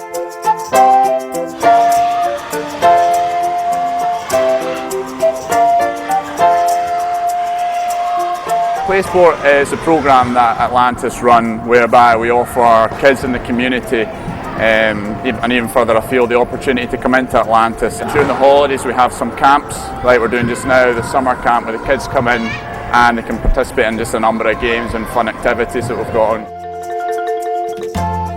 Play Sport is a programme that Atlantis run whereby we offer our kids in the community and even further afield the opportunity to come into Atlantis. And during the holidays we have some camps like we're doing just now, the summer camp, where the kids come in and they can participate in just a number of games and fun activities that we've got on.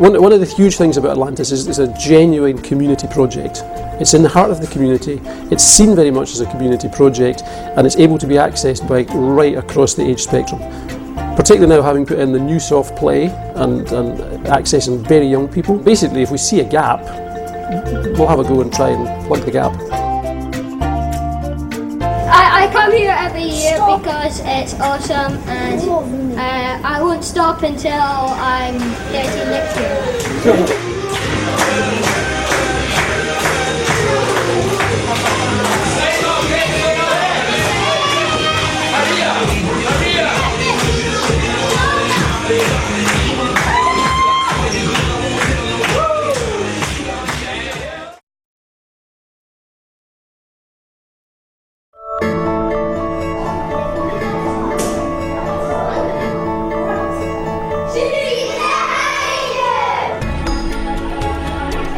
One of the huge things about Atlantis is it's a genuine community project. It's in the heart of the community, it's seen very much as a community project, and it's able to be accessed by right across the age spectrum. Particularly now, having put in the new soft play and accessing very young people. Basically, if we see a gap, we'll have a go and try and plug the gap. I come here every year because it's awesome, and I won't stop until I'm 30 next year.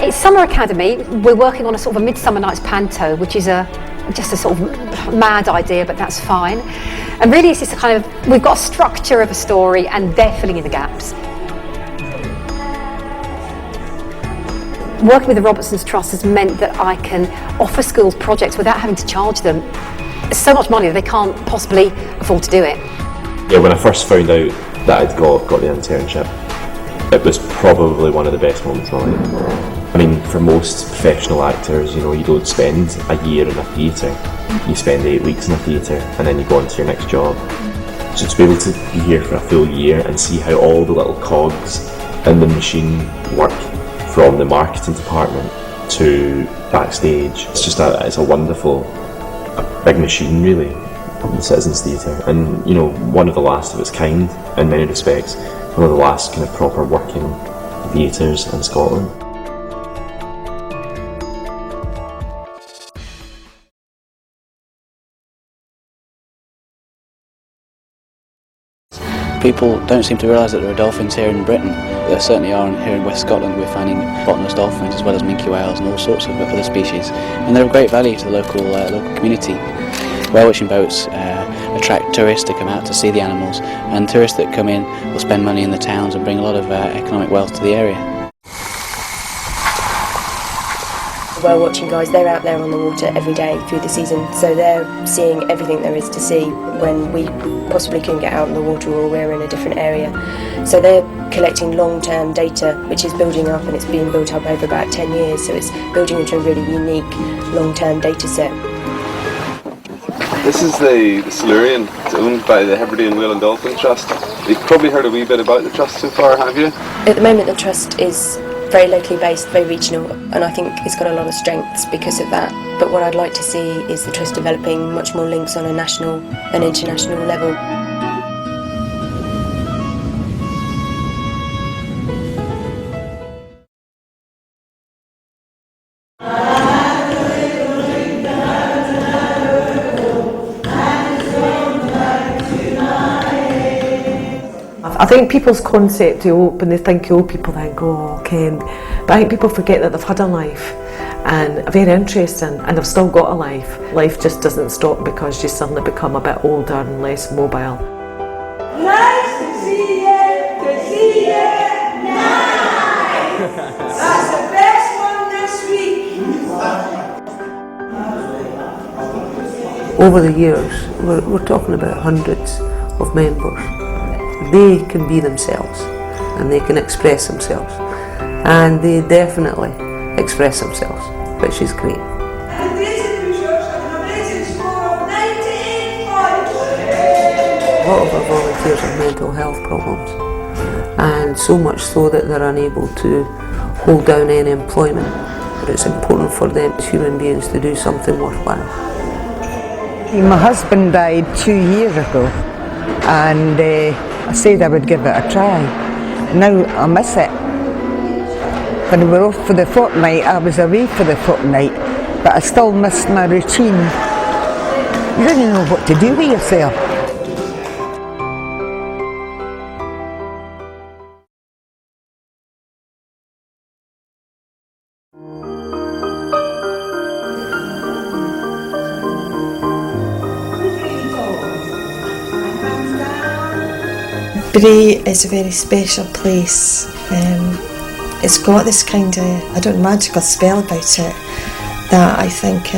It's Summer Academy. We're working on a sort of a Midsummer Night's Panto, which is just a sort of mad idea, but that's fine. And really it's just a kind of, we've got a structure of a story and they're filling in the gaps. Working with the Robertson's Trust has meant that I can offer schools projects without having to charge them so much money that they can't possibly afford to do it. Yeah, when I first found out that I'd got the internship, it was probably one of the best moments of my life. I mean, for most professional actors, you know, you don't spend a year in a theatre. You spend 8 weeks in a theatre and then you go on to your next job. So to be able to be here for a full year and see how all the little cogs in the machine work, from the marketing department to backstage, it's a wonderful, a big machine really, the Citizens Theatre, and you know, one of the last of its kind in many respects, one of the last kind of proper working theatres in Scotland. People don't seem to realise that there are dolphins here in Britain. There certainly are here in West Scotland. We're finding bottlenose dolphins as well as minke whales and all sorts of other species. And they're of great value to the local community. Whale watching boats attract tourists to come out to see the animals, and tourists that come in will spend money in the towns and bring a lot of economic wealth to the area. Whale watching guys, they're out there on the water every day through the season, so they're seeing everything there is to see when we possibly couldn't get out in the water or we're in a different area. So they're collecting long-term data, which is building up, and it's being built up over about 10 years, so it's building into a really unique long-term data set. This is the Silurian. It's owned by the Hebridean Whale and Dolphin Trust. You've probably heard a wee bit about the trust so far, have you? At the moment the trust is very locally based, very regional, and I think it's got a lot of strengths because of that. But what I'd like to see is the trust developing much more links on a national and international level. I think people's concept to hope, when they think old people think, oh, Ken, but I think people forget that they've had a life, and very interesting, and they've still got a life. Life just doesn't stop because you suddenly become a bit older and less mobile. Nice to see you, nice! That's the best one this week. Over the years, we're talking about hundreds of members. They can be themselves and they can express themselves, and they definitely express themselves, which is great. A lot of our volunteers have mental health problems, and so much so that they're unable to hold down any employment, but it's important for them as human beings to do something worthwhile. My husband died 2 years ago, and I said I would give it a try. Now I miss it. when we were off for the fortnight, I was away for the fortnight, but I still missed my routine. You don't know what to do with yourself. Bray is a very special place. It's got this kind of, magical spell about it that I think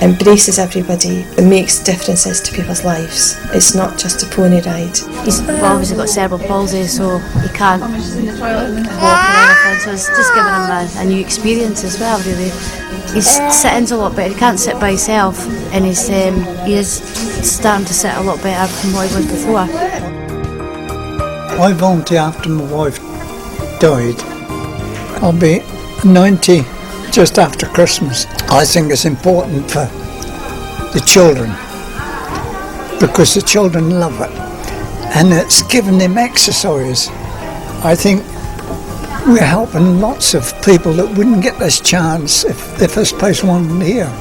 embraces everybody and makes differences to people's lives. It's not just a pony ride. He's obviously got cerebral palsy, so he can't walk or anything, so it's just giving him a new experience as well, really. His sitting's a lot better, he can't sit by himself, and he is starting to sit a lot better from what he was before. I volunteer after my wife died. I'll be 90 just after Christmas. I think it's important for the children because the children love it and it's giving them exercise. I think we're helping lots of people that wouldn't get this chance if this place wasn't here.